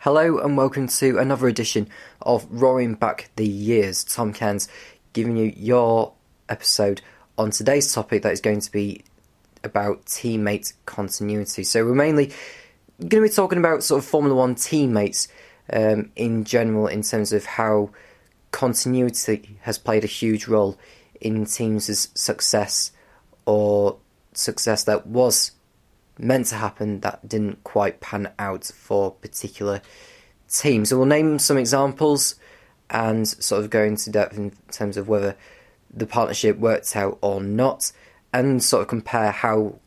Hello and welcome to another edition of Roaring Back the Years. Tom Cairns giving you your episode on today's topic that is going to be about teammate continuity. So we're mainly going to be talking about sort of Formula One teammates in general, in terms of how continuity has played a huge role in teams' success, or success that was meant to happen that didn't quite pan out for particular teams. So we'll name some examples and sort of go into depth in terms of whether the partnership worked out or not, and sort of compare how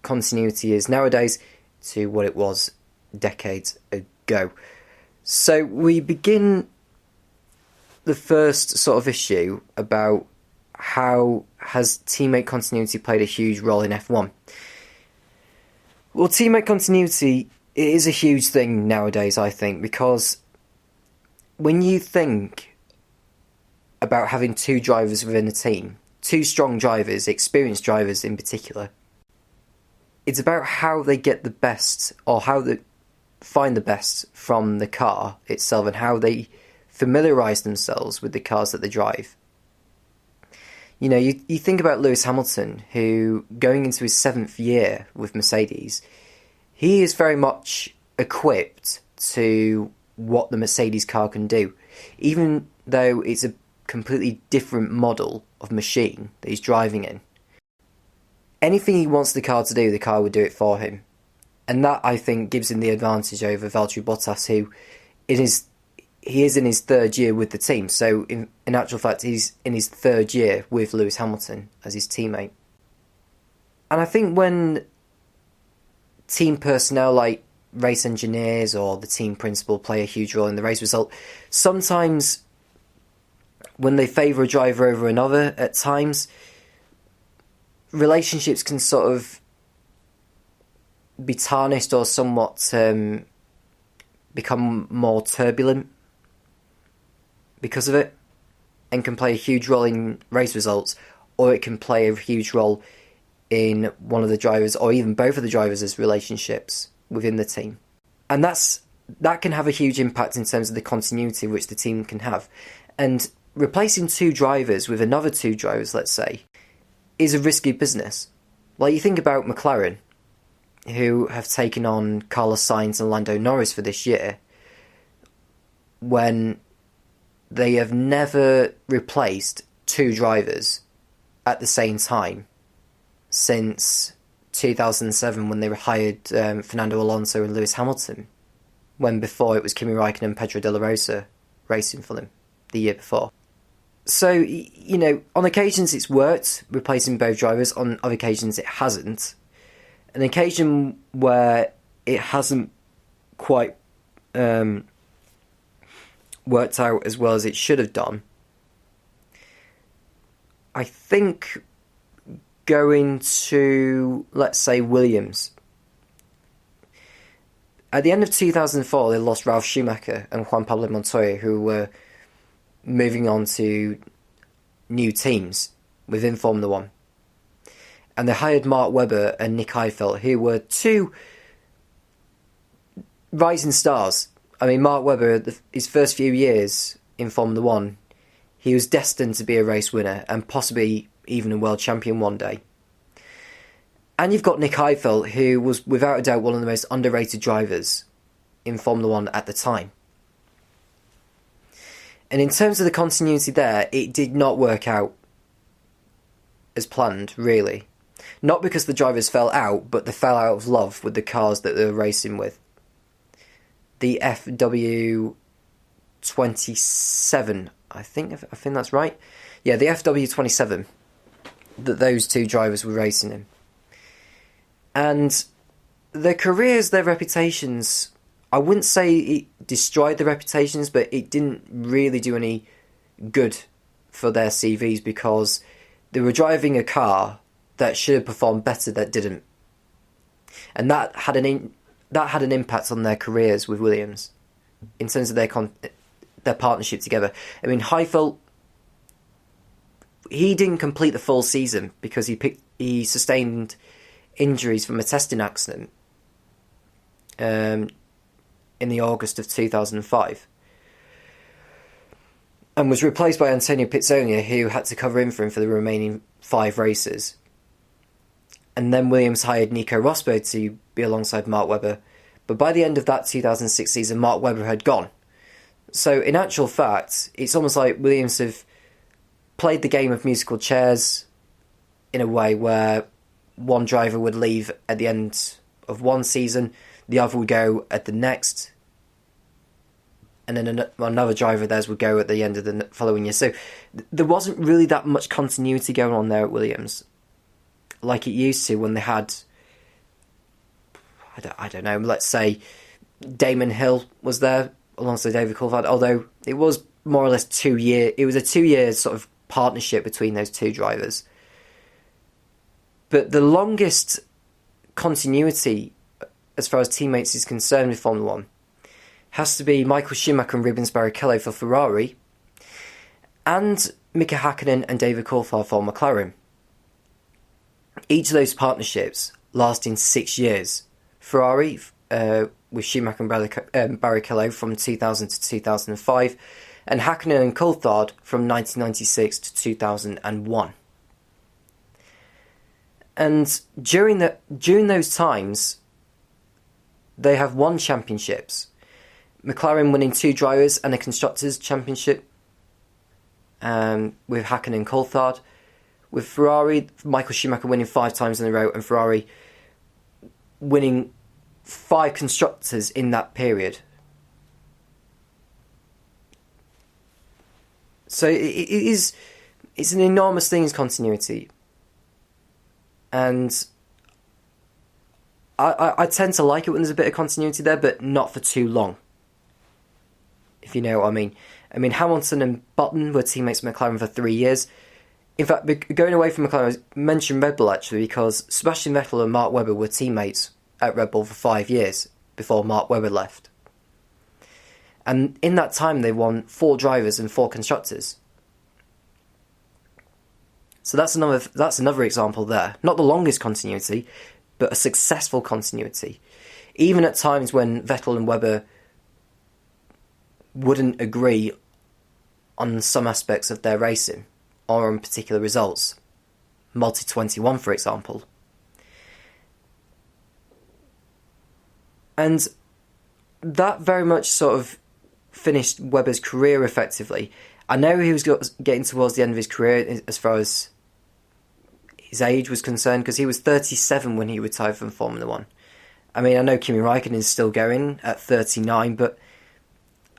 continuity is nowadays to what it was decades ago. So we begin the first sort of issue about how has teammate continuity played a huge role in F1. Well, teammate continuity is a huge thing nowadays, I think, because when you think about having two drivers within a team, two strong drivers, experienced drivers in particular, it's about how they get the best, or how they find the best from the car itself, and how they familiarise themselves with the cars that they drive. You know, you think about Lewis Hamilton, who, going into his 7th year with Mercedes, he is very much equipped to what the Mercedes car can do. Even though it's a completely different model of machine that he's driving in, anything he wants the car to do, the car would do it for him. And that, I think, gives him the advantage over Valtteri Bottas, who he is in his 3rd year with the team. So in actual fact, he's in his 3rd year with Lewis Hamilton as his teammate. And I think when team personnel like race engineers or the team principal play a huge role in the race result, sometimes when they favour a driver over another, at times relationships can sort of be tarnished or somewhat become more turbulent because of it, and can play a huge role in race results, or it can play a huge role in one of the drivers, or even both of the drivers' relationships within the team. And that can have a huge impact in terms of the continuity which the team can have. And replacing two drivers with another two drivers, let's say, is a risky business. Like, you think about McLaren, who have taken on Carlos Sainz and Lando Norris for this year, when they have never replaced two drivers at the same time since 2007, when they hired Fernando Alonso and Lewis Hamilton, when before it was Kimi Raikkonen and Pedro de la Rosa racing for them the year before. So, you know, on occasions it's worked, replacing both drivers, on other occasions it hasn't. An occasion where it hasn't quite worked out as well as it should have done, I think, going to, let's say, Williams. At the end of 2004, they lost Ralf Schumacher and Juan Pablo Montoya, who were moving on to new teams within Formula One. And they hired Mark Webber and Nick Heidfeld, who were two rising stars. I mean, Mark Webber, his first few years in Formula One, he was destined to be a race winner and possibly even a world champion one day. And you've got Nick Heidfeld, who was without a doubt one of the most underrated drivers in Formula One at the time. And in terms of the continuity there, it did not work out as planned, really. Not because the drivers fell out, but they fell out of love with the cars that they were racing with. The FW27, I think that's right. Yeah, the FW27 that those two drivers were racing in. And their careers, their reputations, I wouldn't say it destroyed their reputations, but it didn't really do any good for their CVs, because they were driving a car that should have performed better that didn't. And that had an impact on their careers with Williams in terms of their partnership together. I mean, Heidfeld, he didn't complete the full season because he sustained injuries from a testing accident in the August of 2005. And was replaced by Antonio Pizzonia, who had to cover in for him for the remaining 5 races. And then Williams hired Nico Rosberg to be alongside Mark Webber. But by the end of that 2006 season, Mark Webber had gone. So in actual fact, it's almost like Williams have played the game of musical chairs in a way where one driver would leave at the end of one season, the other would go at the next, and then another driver of theirs would go at the end of the following year. So there wasn't really that much continuity going on there at Williams, like it used to when they had, I don't know, let's say Damon Hill was there alongside David Coulthard, although it was more or less 2 year. It was a 2-year sort of partnership between those two drivers. But the longest continuity as far as teammates is concerned with Formula 1 has to be Michael Schumacher and Rubens Barrichello for Ferrari, and Mika Hakkinen and David Coulthard for McLaren. Each of those partnerships lasting 6 years. Ferrari with Schumacher and Barrichello from 2000 to 2005, and Hakkinen and Coulthard from 1996 to 2001. And during those times, they have won championships. McLaren winning 2 drivers and a Constructors' Championship with Hakkinen and Coulthard. With Ferrari, Michael Schumacher winning 5 times in a row, and Ferrari winning 5 Constructors in that period. So it's an enormous thing as continuity. And I tend to like it when there's a bit of continuity there, but not for too long, if you know what I mean. I mean, Hamilton and Button were teammates with McLaren for 3 years. In fact, going away from McLaren, I mentioned Red Bull actually, because Sebastian Vettel and Mark Webber were teammates at Red Bull for 5 years before Mark Webber left. And in that time, they won 4 drivers and 4 constructors. So that's another example there. Not the longest continuity, but a successful continuity. Even at times when Vettel and Webber wouldn't agree on some aspects of their racing, or on particular results. Multi 21, for example. And that very much sort of finished Webber's career effectively. I know he was getting towards the end of his career as far as his age was concerned, because he was 37 when he retired from Formula 1. I mean, I know Kimi Räikkönen is still going at 39, but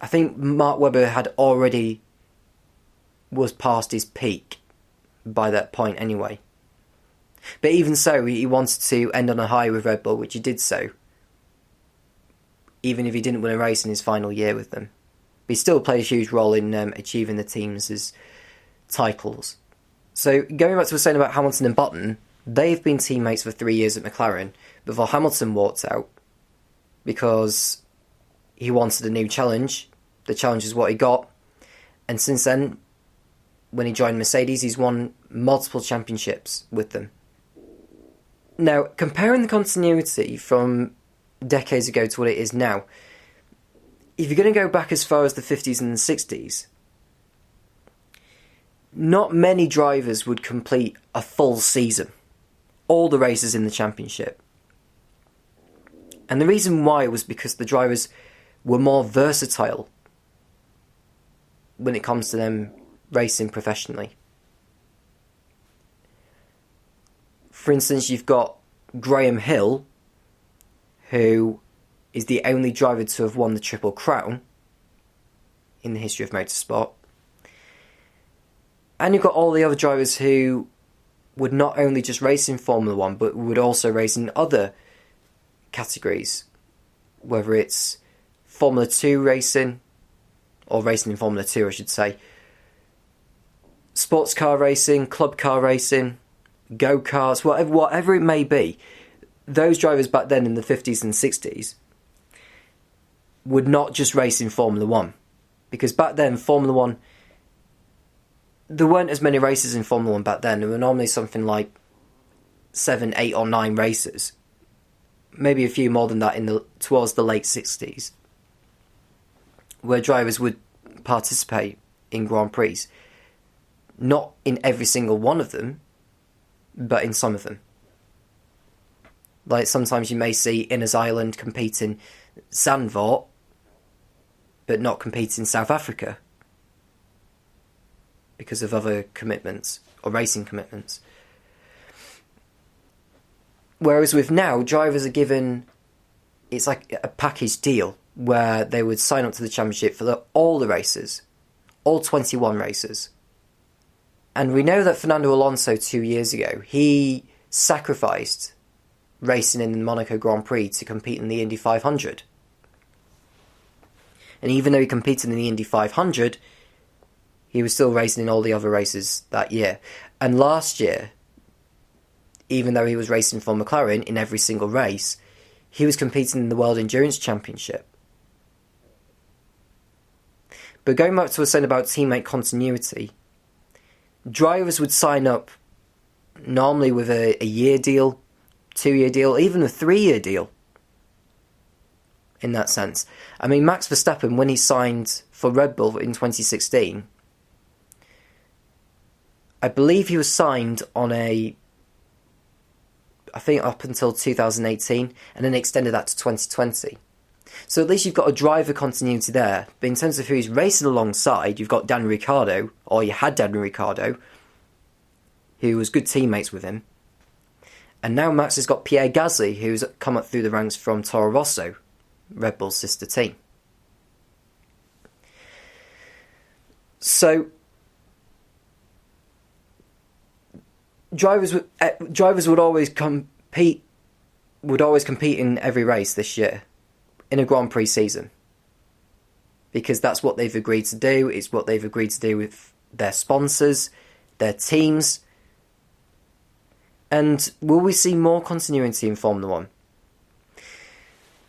I think Mark Webber had already was past his peak by that point anyway. But even so, he wanted to end on a high with Red Bull, which he did so, even if he didn't win a race in his final year with them. But he still played a huge role in achieving the team's titles. So going back to what I was saying about Hamilton and Button, they've been teammates for 3 years at McLaren before Hamilton walked out because he wanted a new challenge. The challenge is what he got. And since then, when he joined Mercedes, he's won multiple championships with them. Now, comparing the continuity from decades ago to what it is now, if you're going to go back as far as the 50s and the 60s, not many drivers would complete a full season, all the races in the championship. And the reason why was because the drivers were more versatile when it comes to them racing professionally. For instance, you've got Graham Hill, who is the only driver to have won the Triple Crown in the history of motorsport. And you've got all the other drivers who would not only just race in Formula 1, but would also race in other categories, whether it's Formula 2 racing, or racing in Formula 2, I should say, sports car racing, club car racing, go-karts, whatever it may be. Those drivers back then in the 50s and 60s would not just race in Formula 1. Because back then, Formula 1, there weren't as many races in Formula 1 back then. There were normally something like 7, 8 or 9 races. Maybe a few more than that towards the late 60s. where drivers would participate in Grand Prix. Not in every single one of them, but in some of them. Like sometimes you may see Innes Ireland compete in Zandvoort, but not compete in South Africa because of other commitments or racing commitments. Whereas with now, drivers are given, it's like a package deal where they would sign up to the championship for all the races, all 21 races. And we know that Fernando Alonso 2 years ago, he sacrificed racing in the Monaco Grand Prix to compete in the Indy 500. And even though he competed in the Indy 500, he was still racing in all the other races that year. And last year, even though he was racing for McLaren in every single race, he was competing in the World Endurance Championship. But going back to what I was saying about teammate continuity, drivers would sign up normally with a year deal, 2-year deal, even a 3-year deal. In that sense. I mean, Max Verstappen, when he signed for Red Bull in 2016, I believe he was signed on I think up until 2018, and then extended that to 2020. So at least you've got a driver continuity there. But in terms of who he's racing alongside, you've got Daniel Ricciardo, or you had Daniel Ricciardo, who was good teammates with him. And now Max has got Pierre Gasly, who's come up through the ranks from Toro Rosso, Red Bull's sister team. So drivers would always compete in every race this year in a Grand Prix season, because that's what they've agreed to do. It's what they've agreed to do with their sponsors, their teams. And will we see more continuity in Formula 1?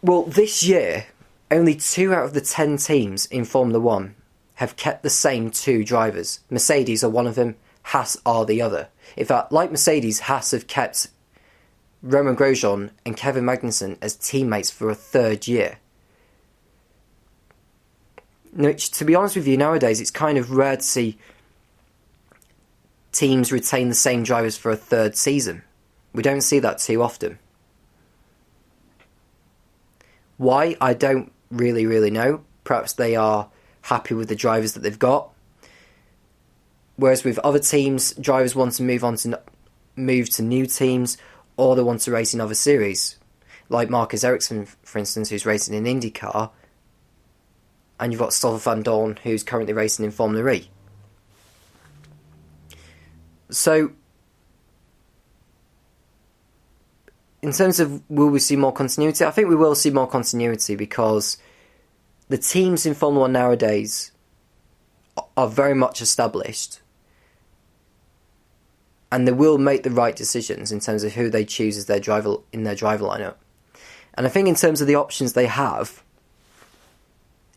Well, this year, only 2 out of the 10 teams in Formula 1 have kept the same 2 drivers. Mercedes are one of them, Haas are the other. In fact, like Mercedes, Haas have kept Romain Grosjean and Kevin Magnussen as teammates for a 3rd year. Which, to be honest with you, nowadays it's kind of rare to see teams retain the same drivers for a 3rd season. We don't see that too often. Why? I don't really know. Perhaps they are happy with the drivers that they've got. Whereas with other teams, drivers want to move to new teams, or they want to race in other series. Like Marcus Ericsson, for instance, who's racing in IndyCar. And you've got Stoffel van Dorn, who's currently racing in Formula E. So, in terms of will we see more continuity, I think we will see more continuity because the teams in Formula 1 nowadays are very much established, and they will make the right decisions in terms of who they choose as their driver in their driver lineup. And I think in terms of the options they have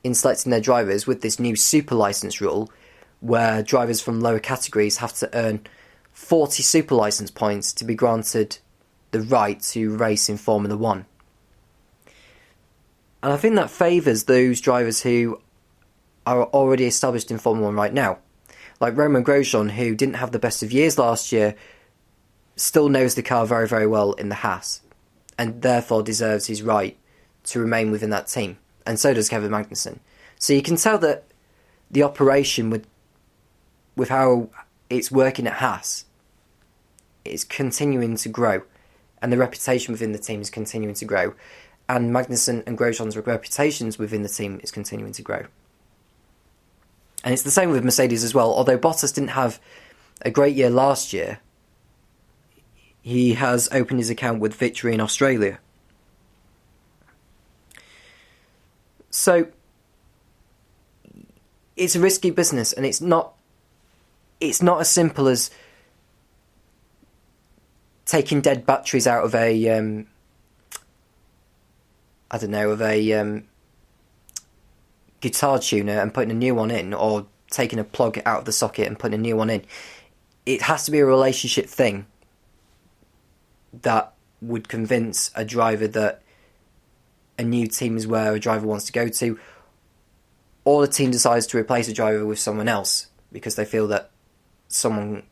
in selecting their drivers with this new super license rule, where drivers from lower categories have to earn 40 super license points to be granted the right to race in Formula 1. And I think that favours those drivers who are already established in Formula 1 right now. Like Romain Grosjean, who didn't have the best of years last year, still knows the car very, very well in the Haas, and therefore deserves his right to remain within that team. And so does Kevin Magnussen. So you can tell that the operation with how it's working at Haas is continuing to grow, and the reputation within the team is continuing to grow, and Magnussen and Grosjean's reputations within the team is continuing to grow. And it's the same with Mercedes as well. Although Bottas didn't have a great year last year, he has opened his account with victory in Australia. So it's a risky business, and it's not as simple as taking dead batteries out of a guitar tuner and putting a new one in, or taking a plug out of the socket and putting a new one in. It has to be a relationship thing that would convince a driver that a new team is where a driver wants to go to, or the team decides to replace a driver with someone else because they feel that someone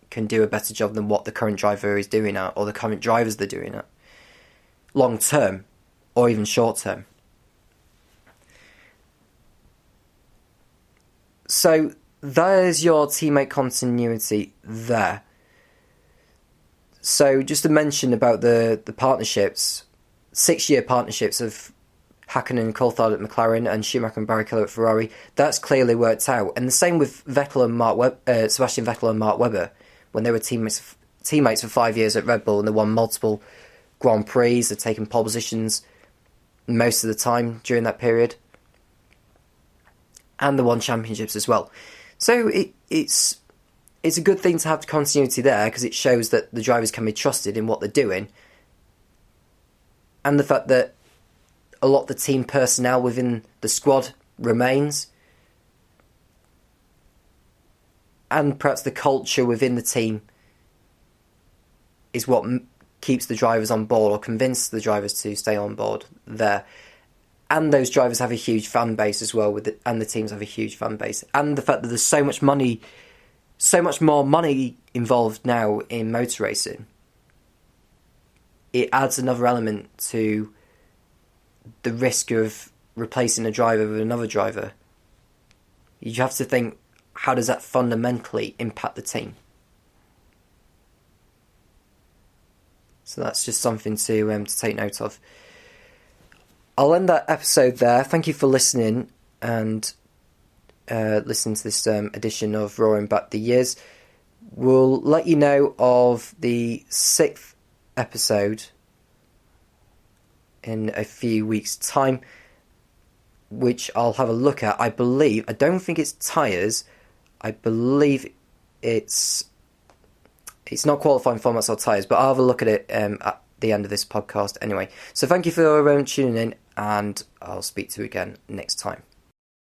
can do a better job than what the current driver is doing at, or the current drivers they're doing at, long term, or even short term. So there's your teammate continuity there. So just to mention about the partnerships, 6-year partnerships of Hakkinen and Coulthard at McLaren and Schumacher and Barrichello at Ferrari, that's clearly worked out. And the same with Vettel and Sebastian Vettel and Mark Webber, when they were teammates for 5 years at Red Bull, and they won multiple Grand Prix, they've taken pole positions most of the time during that period, and they won championships as well. So it's a good thing to have the continuity there, because it shows that the drivers can be trusted in what they're doing, and the fact that a lot of the team personnel within the squad remains, and perhaps the culture within the team is what keeps the drivers on board, or convinces the drivers to stay on board there. And those drivers have a huge fan base as well, and the teams have a huge fan base. And the fact that there's so much more money involved now in motor racing, it adds another element to the risk of replacing a driver with another driver. You have to think, how does that fundamentally impact the team? So that's just something to take note of. I'll end that episode there. Thank you for listening and listening to this edition of Roaring Back the Years. We'll let you know of the 6th episode in a few weeks' time, which I'll have a look at. I don't think it's tyres. I believe it's not qualifying formats or tyres, but I'll have a look at it at the end of this podcast anyway. So thank you for tuning in, and I'll speak to you again next time.